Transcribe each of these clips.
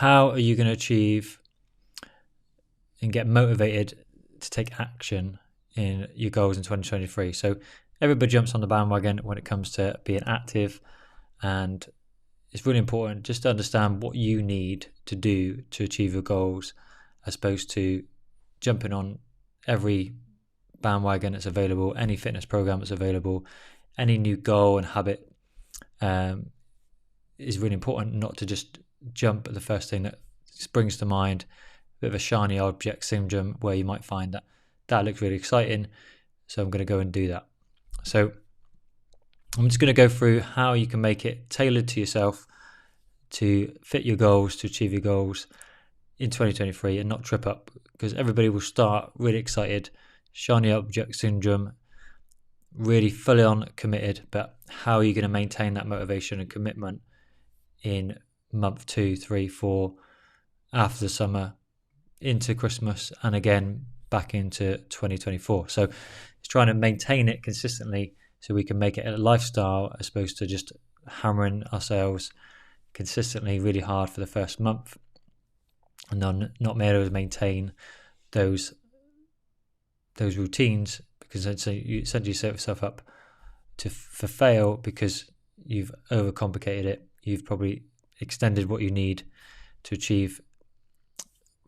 how are you going to achieve and get motivated to take action in your goals in 2023? So everybody jumps on the bandwagon when it comes to being active, and it's really important just to understand what you need to do to achieve your goals, as opposed to jumping on every bandwagon that's available, any fitness program that's available, any new goal and habit. Is really important not to just jump at the first thing that springs to mind. A bit of a shiny object syndrome, where you might find that looks really exciting, so I'm going to go and do that. So I'm just going to go through how you can make it tailored to yourself to fit your goals, to achieve your goals in 2023 and not trip up, because everybody will start really excited, shiny object syndrome, really fully on committed, but how are you going to maintain that motivation and commitment in month 2, 3, 4, after the summer, into Christmas, and again back into 2024? So it's trying to maintain it consistently so we can make it a lifestyle, as opposed to just hammering ourselves consistently really hard for the first month and then not being able to maintain those routines, because you essentially set yourself up for fail because you've overcomplicated it. You've probably extended what you need to achieve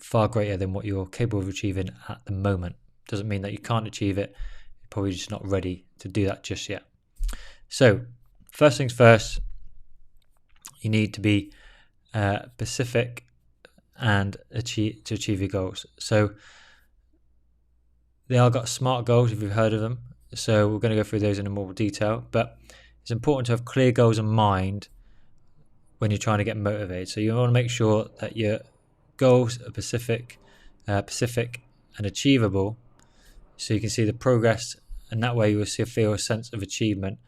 far greater than what you're capable of achieving at the moment. Doesn't mean that you can't achieve it. You're probably just not ready to do that just yet. So first things first, you need to be specific and achieve your goals. So they are got SMART goals, if you've heard of them. So we're going to go through those in more detail, but it's important to have clear goals in mind when you're trying to get motivated. So you want to make sure that your goals are specific and achievable, so you can see the progress, and that way you will feel a sense of achievement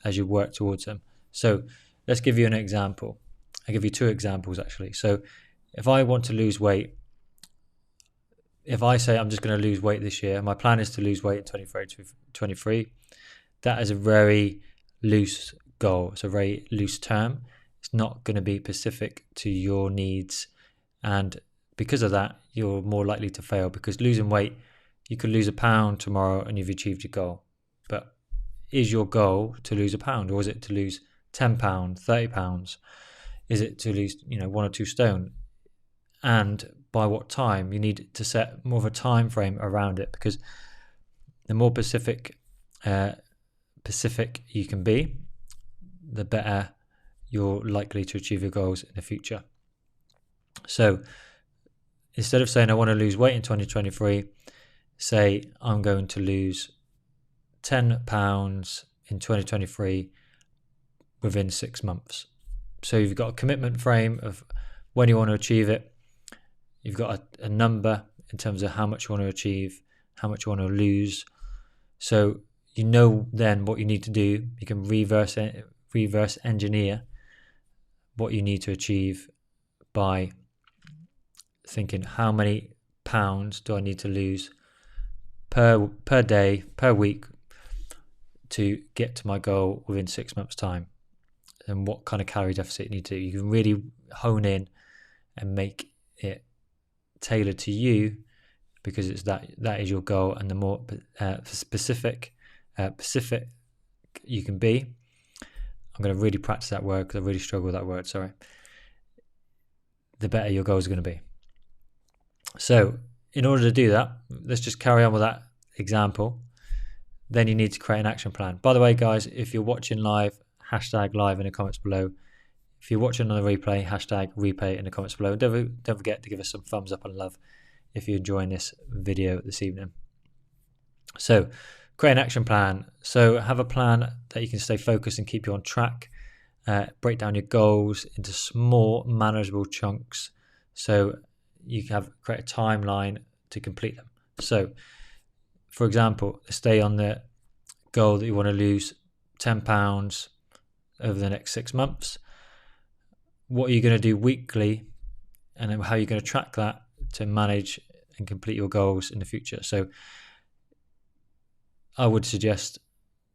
as you work towards them. So let's give you an example. I'll give you 2 examples actually. So if I want to lose weight, if I say I'm just going to lose weight this year, my plan is to lose weight in 2023, that is a very loose goal. It's a very loose term. It's not going to be specific to your needs, and because of that, you're more likely to fail, because losing weight, you could lose a pound tomorrow and you've achieved your goal. But is your goal to lose a pound, or is it to lose 10 pounds, 30 pounds? Is it to lose 1 or 2 stone? And by what time? You need to set more of a time frame around it, because the more specific you can be, the better you're likely to achieve your goals in the future. So instead of saying I want to lose weight in 2023, say I'm going to lose 10 pounds in 2023 within 6 months. So you've got a commitment frame of when you want to achieve it. You've got a number in terms of how much you want to achieve, how much you want to lose. So you know then what you need to do. You can reverse engineer what you need to achieve by thinking, how many pounds do I need to lose per day, per week, to get to my goal within 6 months' time, and what kind of calorie deficit you need to do. You can really hone in and make it tailored to you, because it's that is your goal. And the more specific you can be, I'm going to really practice that word because I really struggle with that word, the better your goals are going to be. So in order to do that, let's just carry on with that example. Then you need to create an action plan. By the way, guys, if you're watching live, hashtag live in the comments below. If you're watching on the replay, hashtag replay in the comments below. Don't forget to give us some thumbs up and love if you're enjoying this video this evening. So create an action plan. So have a plan that you can stay focused and keep you on track. Break down your goals into small, manageable chunks, so you can create a timeline to complete them. So, for example, stay on the goal that you want to lose 10 pounds over the next 6 months. What are you going to do weekly, and then how are you going to track that to manage and complete your goals in the future? So I would suggest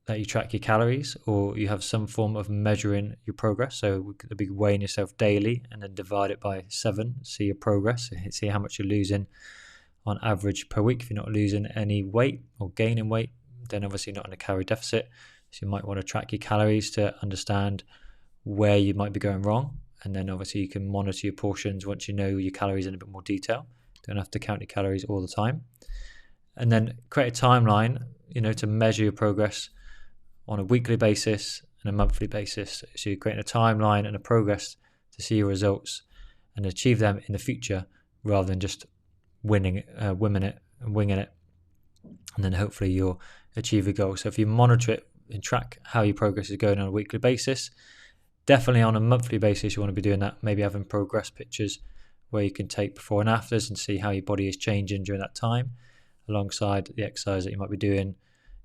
that you track your calories, or you have some form of measuring your progress. So we could be weighing yourself daily and then divide it by 7, see your progress, see how much you're losing on average per week. If you're not losing any weight or gaining weight, then obviously not in a calorie deficit. So you might want to track your calories to understand where you might be going wrong. And then obviously you can monitor your portions once you know your calories in a bit more detail. Don't have to count your calories all the time. And then create a timeline, to measure your progress on a weekly basis and a monthly basis. So you're creating a timeline and a progress to see your results and achieve them in the future, rather than just winging it, and then hopefully you'll achieve your goal. So if you monitor it and track how your progress is going on a weekly basis, definitely on a monthly basis you want to be doing that, maybe having progress pictures where you can take before and afters and see how your body is changing during that time, alongside the exercise that you might be doing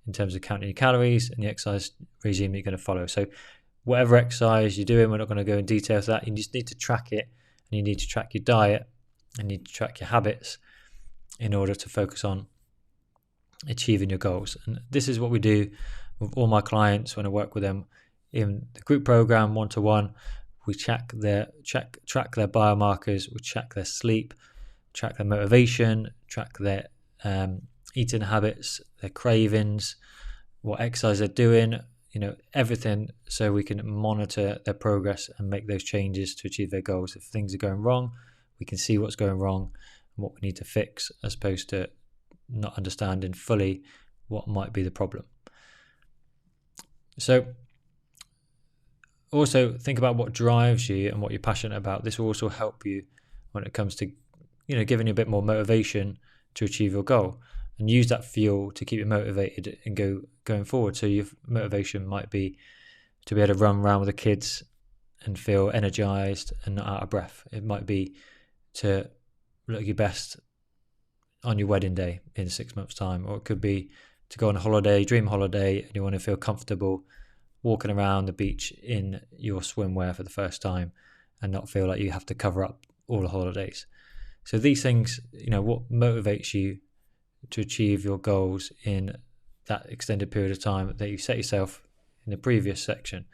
in terms of counting your calories and the exercise regime that you're going to follow. So whatever exercise you're doing, we're not going to go in detail to that. You just need to track it, and you need to track your diet, and you need to track your habits in order to focus on achieving your goals. And this is what we do with all my clients when I work with them in the group program, one-to-one. We track their biomarkers, we track their sleep, track their motivation, track their eating habits, their cravings, what exercise they're doing, everything, so we can monitor their progress and make those changes to achieve their goals. If things are going wrong, we can see what's going wrong and what we need to fix, as opposed to not understanding fully what might be the problem. So also think about what drives you and what you're passionate about. This will also help you when it comes to, giving you a bit more motivation to achieve your goal, and use that fuel to keep you motivated and going forward. So your motivation might be to be able to run around with the kids and feel energized and not out of breath. It might be to look your best on your wedding day in 6 months' time, or it could be to go on a holiday, dream holiday, and you want to feel comfortable walking around the beach in your swimwear for the first time and not feel like you have to cover up all the holidays. So these things, what motivates you to achieve your goals in that extended period of time that you set yourself in the previous section.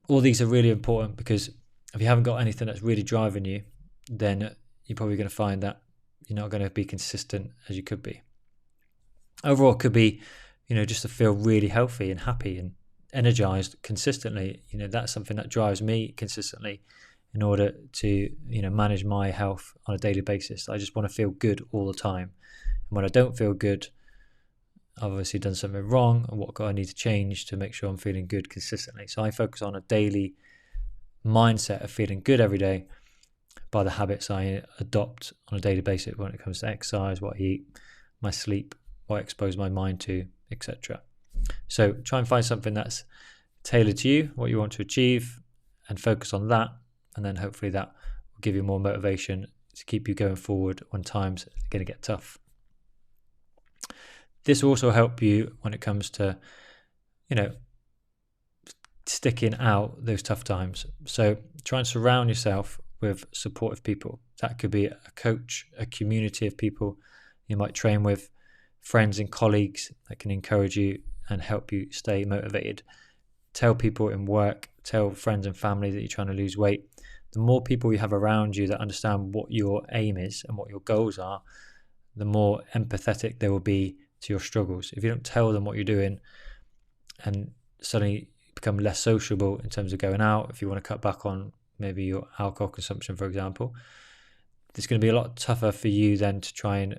All these are really important, because if you haven't got anything that's really driving you, then you're probably going to find that you're not going to be consistent as you could be. Overall, it could be, just to feel really healthy and happy and energized consistently. That's something that drives me consistently in order to, manage my health on a daily basis. I just want to feel good all the time. And when I don't feel good, I've obviously done something wrong, and what I need to change to make sure I'm feeling good consistently. So I focus on a daily mindset of feeling good every day by the habits I adopt on a daily basis when it comes to exercise, what I eat, my sleep, what I expose my mind to, etc. So try and find something that's tailored to you, what you want to achieve, and focus on that. And then hopefully that will give you more motivation to keep you going forward when times are going to get tough. This will also help you when it comes to, sticking out those tough times. So try and surround yourself with supportive people. That could be a coach, a community of people you might train with, friends and colleagues that can encourage you and help you stay motivated. Tell people in work, tell friends and family that you're trying to lose weight. The more people you have around you that understand what your aim is and what your goals are, the more empathetic they will be to your struggles. If you don't tell them what you're doing and suddenly become less sociable in terms of going out, if you want to cut back on maybe your alcohol consumption, for example, it's going to be a lot tougher for you then to try and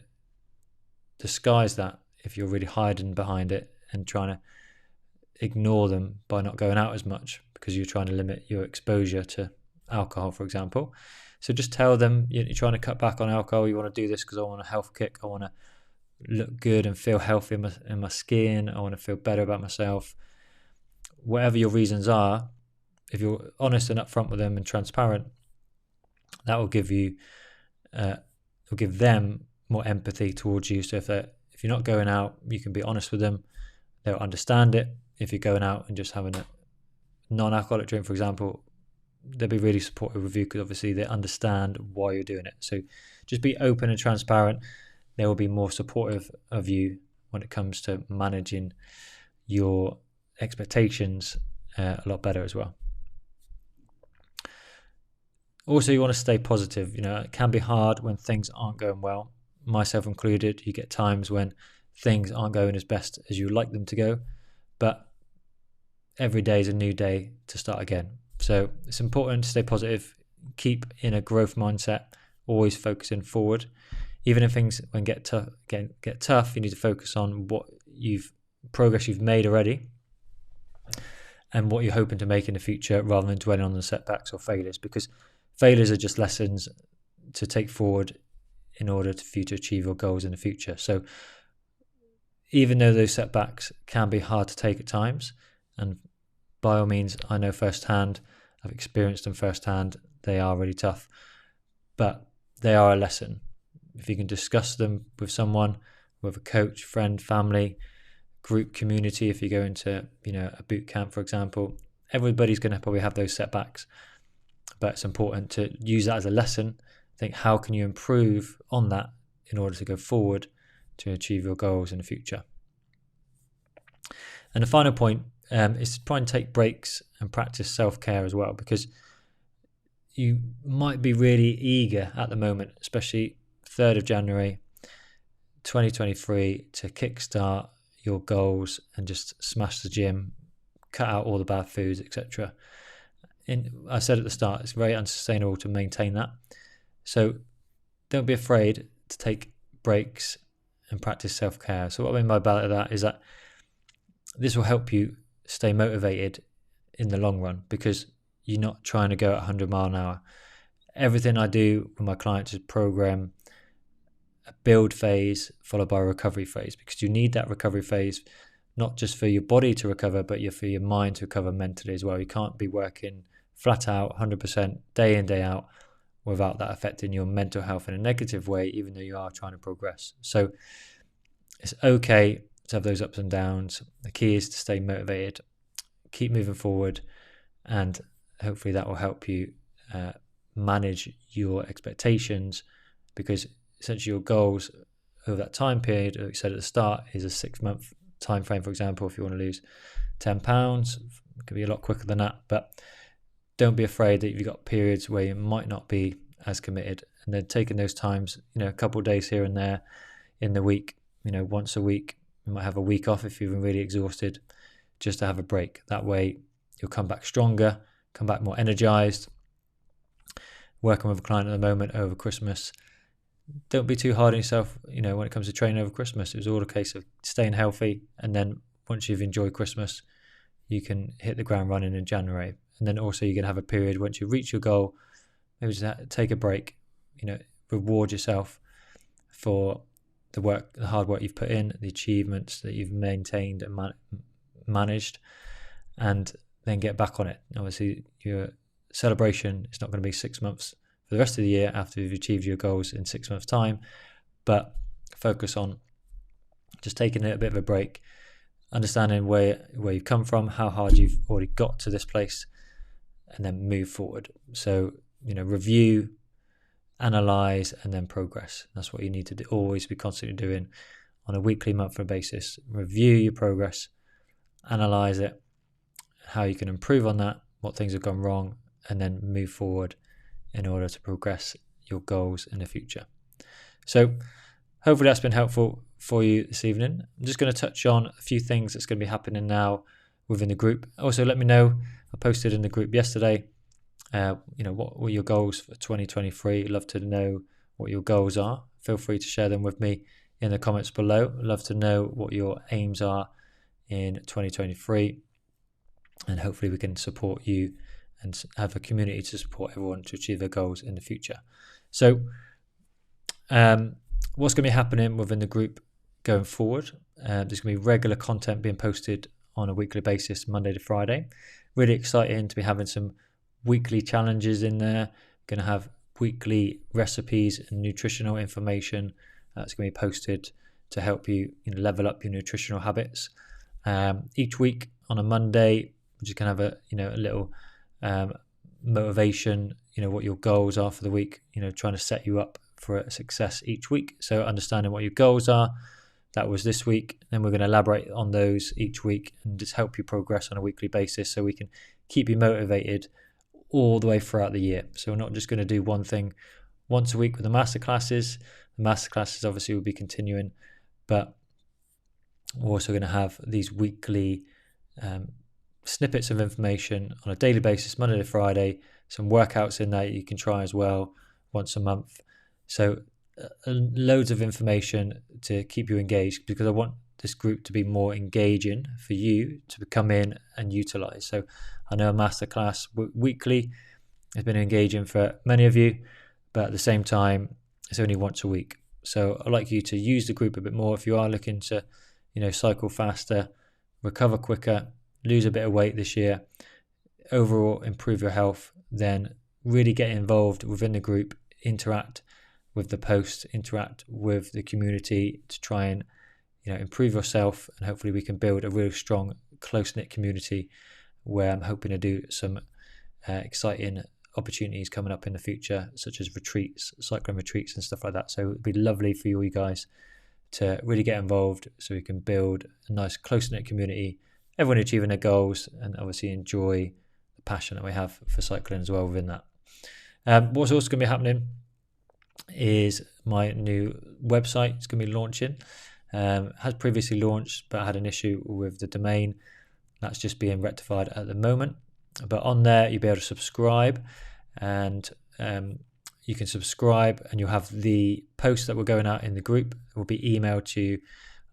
disguise that if you're really hiding behind it and trying to ignore them by not going out as much because you're trying to limit your exposure to alcohol, for example. So just tell them you're trying to cut back on alcohol. You want to do this because I want a health kick. I want to look good and feel healthy in my skin. I want to feel better about myself. Whatever your reasons are, if you're honest and upfront with them and transparent, that will give them more empathy towards you. So if you're not going out, you can be honest with them. They'll understand it. If you're going out and just having a non-alcoholic drink, for example, they'll be really supportive of you because obviously they understand why you're doing it. So just be open and transparent. They will be more supportive of you when it comes to managing your expectations a lot better as well. Also, you want to stay positive. It can be hard when things aren't going well, myself included. You get times when things aren't going as best as you would like them to go, but every day is a new day to start again. So it's important to stay positive, keep in a growth mindset, always focusing forward. Even if things get tough, you need to focus on what progress you've made already and what you're hoping to make in the future, rather than dwelling on the setbacks or failures, because failures are just lessons to take forward in order for you to achieve your goals in the future. So even though those setbacks can be hard to take at times, and by all means, I know firsthand, I've experienced them firsthand, they are really tough, but they are a lesson. If you can discuss them with someone, with a coach, friend, family, group, community, if you go into a boot camp, for example, everybody's going to probably have those setbacks, but it's important to use that as a lesson. Think, how can you improve on that in order to go forward to achieve your goals in the future? And the final point is to try and take breaks and practice self-care as well, because you might be really eager at the moment, especially 3rd of January 2023, to kickstart your goals and just smash the gym, cut out all the bad foods, etc. And I said at the start, it's very unsustainable to maintain that. So don't be afraid to take breaks and practice self-care. So what I mean by that is that this will help you stay motivated in the long run, because you're not trying to go at 100 mile an hour. Everything I do with my clients is program a build phase followed by a recovery phase, because you need that recovery phase not just for your body to recover, but for your mind to recover mentally as well. You can't be working flat out 100% day in, day out without that affecting your mental health in a negative way, even though you are trying to progress. So it's okay to have those ups and downs. The key is to stay motivated, keep moving forward, and hopefully that will help you manage your expectations, because essentially your goals over that time period, like I said at the start, is a 6-month time frame. For example, if you want to lose 10 pounds, it could be a lot quicker than that, but don't be afraid that you've got periods where you might not be as committed, and then taking those times, a couple of days here and there in the week, once a week, you might have a week off if you're really exhausted, just to have a break. That way you'll come back stronger, come back more energized. Working with a client at the moment over Christmas, don't be too hard on yourself, when it comes to training over Christmas. It was all a case of staying healthy, and then once you've enjoyed Christmas, you can hit the ground running in January. And then also you're going to have a period once you reach your goal, maybe just take a break, reward yourself for the hard work you've put in, the achievements that you've maintained and managed, and then get back on it. Obviously, your celebration is not going to be 6 months for the rest of the year after you've achieved your goals in 6 months' time, but focus on just taking a bit of a break, understanding where you've come from, how hard you've already got to this place, and then move forward. So, review, analyze, and then progress. That's what you need to do, always be constantly doing on a weekly, monthly basis. Review your progress, analyze it, how you can improve on that, what things have gone wrong, and then move forward in order to progress your goals in the future. So hopefully that's been helpful for you this evening. I'm just going to touch on a few things that's going to be happening now within the group. Also, let me know, I posted in the group yesterday, what were your goals for 2023? Love to know what your goals are. Feel free to share them with me in the comments below. Love to know what your aims are in 2023, and hopefully we can support you and have a community to support everyone to achieve their goals in the future. So what's going to be happening within the group going forward? There's going to be regular content being posted on a weekly basis, Monday to Friday. Really exciting to be having some weekly challenges in there. Going to have weekly recipes and nutritional information that's going to be posted to help you, level up your nutritional habits. Each week on a Monday, we're just going to have a little motivation, what your goals are for the week, trying to set you up for a success each week. So understanding what your goals are, That was this week. Then we're going to elaborate on those each week and just help you progress on a weekly basis so we can keep you motivated all the way throughout the year. So we're not just going to do one thing once a week with the masterclasses. The masterclasses obviously will be continuing, but we're also going to have these weekly snippets of information on a daily basis, Monday to Friday, some workouts in there you can try as well once a month. So loads of information to keep you engaged, because I want this group to be more engaging for you to come in and utilize. So I know a masterclass weekly has been engaging for many of you, but at the same time, it's only once a week. So I'd like you to use the group a bit more if you are looking to, cycle faster, recover quicker, lose a bit of weight this year, overall improve your health. Then really get involved within the group, interact with the posts, interact with the community to try and improve yourself, and hopefully we can build a really strong, close-knit community where I'm hoping to do some exciting opportunities coming up in the future, such as retreats, cycling retreats and stuff like that. So it'd be lovely for you guys to really get involved so we can build a nice, close-knit community, everyone achieving their goals, and obviously enjoy the passion that we have for cycling as well within that. What's also going to be happening is my new website. It's going to be launching. Has previously launched, but I had an issue with the domain. That's just being rectified at the moment. But on there, you'll be able to subscribe, and you can subscribe, and you'll have the posts that were going out in the group will be emailed to you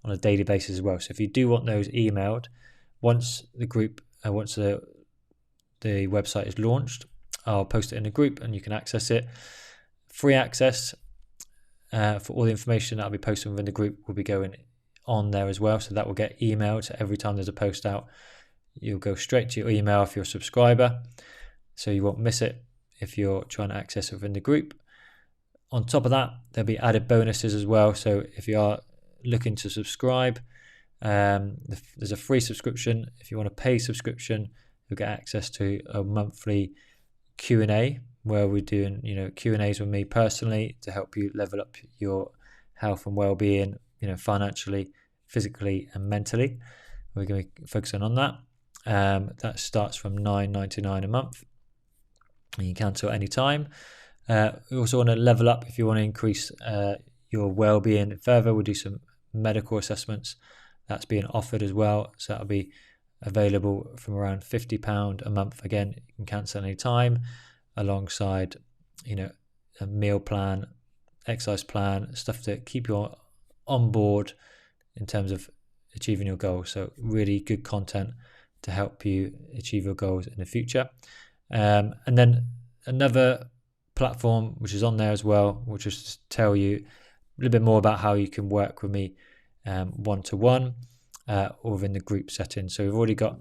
on a daily basis as well. So if you do want those emailed, once the website is launched, I'll post it in the group and you can access it. Free access for all the information that I'll be posting within the group will be going on there as well. So that will get emailed. So every time there's a post out, you'll go straight to your email if you're a subscriber. So you won't miss it if you're trying to access it within the group. On top of that, there'll be added bonuses as well. So if you are looking to subscribe, there's a free subscription. If you want a paid subscription, you'll get access to a monthly Q&A where we're doing Q&As with me personally to help you level up your health and well-being, financially, physically and mentally. We're going to be focusing on that. That starts from $9.99 a month, and you can cancel at any time. We also want to level up if you want to increase your well-being further. We'll do some medical assessments. That's being offered as well. So that'll be available from around £50 a month. Again, you can cancel any time, alongside a meal plan, exercise plan, stuff to keep you on board in terms of achieving your goals. So really good content to help you achieve your goals in the future. And then another platform which is on there as well, which is to tell you a little bit more about how you can work with me one-to-one or within the group setting. So we've already got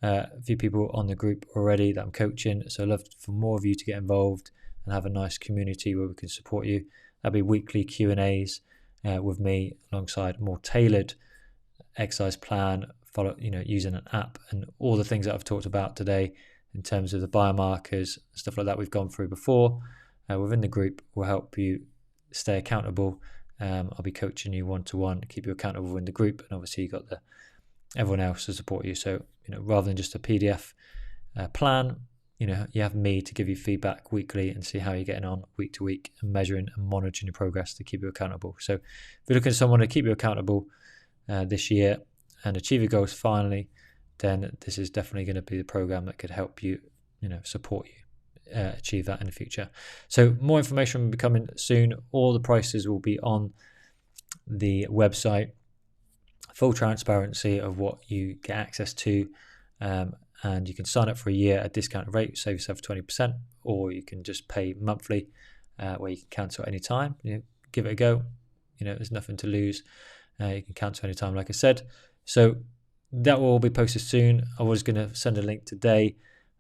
a few people on the group already that I'm coaching. So I'd love for more of you to get involved and have a nice community where we can support you. That'll be weekly Q&As with me, alongside more tailored exercise plan, using an app, and all the things that I've talked about today in terms of the biomarkers, stuff like that we've gone through before. Within the group will help you stay accountable. I'll be coaching you one-to-one, keep you accountable in the group, and obviously you've got everyone else to support you. So rather than just a PDF plan, you have me to give you feedback weekly and see how you're getting on week to week, and measuring and monitoring your progress to keep you accountable. So if you're looking for someone to keep you accountable this year and achieve your goals finally, then this is definitely going to be the program that could help you, support you achieve that in the future. So more information will be coming soon. All the prices will be on the website. Full transparency of what you get access to, and you can sign up for a year at a discounted rate, save yourself 20%, or you can just pay monthly, where you can cancel at any time. Give it a go. There's nothing to lose. You can cancel any time, like I said. So that will all be posted soon. I was going to send a link today.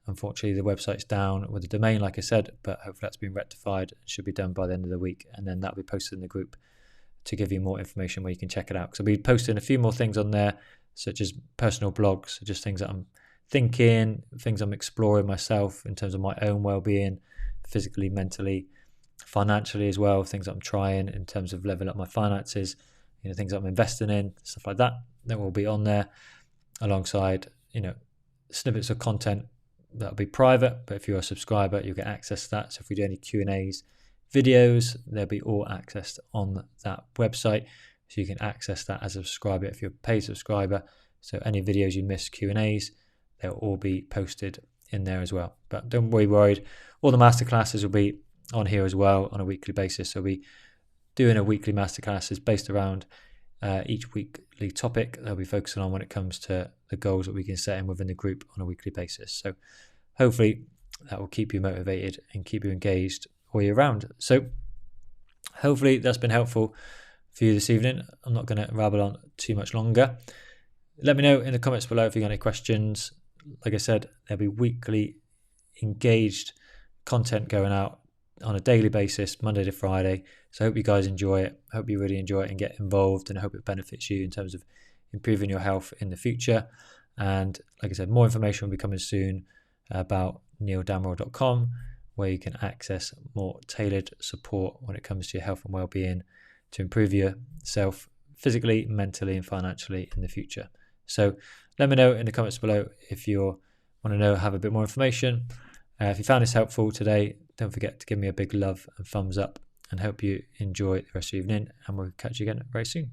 Unfortunately, the website's down with the domain, like I said, but hopefully that's been rectified. It should be done by the end of the week, and then that'll be posted in the group to give you more information where you can check it out. So I'll be posting a few more things on there, such as personal blogs, just things that I'm thinking, things I'm exploring myself in terms of my own well-being, physically, mentally, financially as well, things that I'm trying in terms of leveling up my finances, things I'm investing in, stuff like that. That will be on there alongside, snippets of content that'll be private, but if you're a subscriber, you'll get access to that. So if we do any Q&As, videos, they'll be all accessed on that website. So you can access that as a subscriber if you're a paid subscriber. So any videos you miss, Q&As, they'll all be posted in there as well. But don't be worried. All the masterclasses will be on here as well on a weekly basis. So we'll be doing a weekly masterclasses based around each weekly topic they'll be focusing on when it comes to the goals that we can set in within the group on a weekly basis. So hopefully that will keep you motivated and keep you engaged all year round. So hopefully that's been helpful for you this evening. I'm not going to rabble on too much longer. Let me know in the comments below if you've got any questions. Like I said, there'll be weekly engaged content going out on a daily basis, Monday to Friday. So I hope you guys enjoy it. I hope you really enjoy it and get involved, and I hope it benefits you in terms of improving your health in the future. And like I said, more information will be coming soon about neildamrow.com, where you can access more tailored support when it comes to your health and well-being to improve yourself physically, mentally, and financially in the future. So let me know in the comments below if you want to have a bit more information. If you found this helpful today, don't forget to give me a big love and thumbs up, and hope you enjoy the rest of the evening, and we'll catch you again very soon.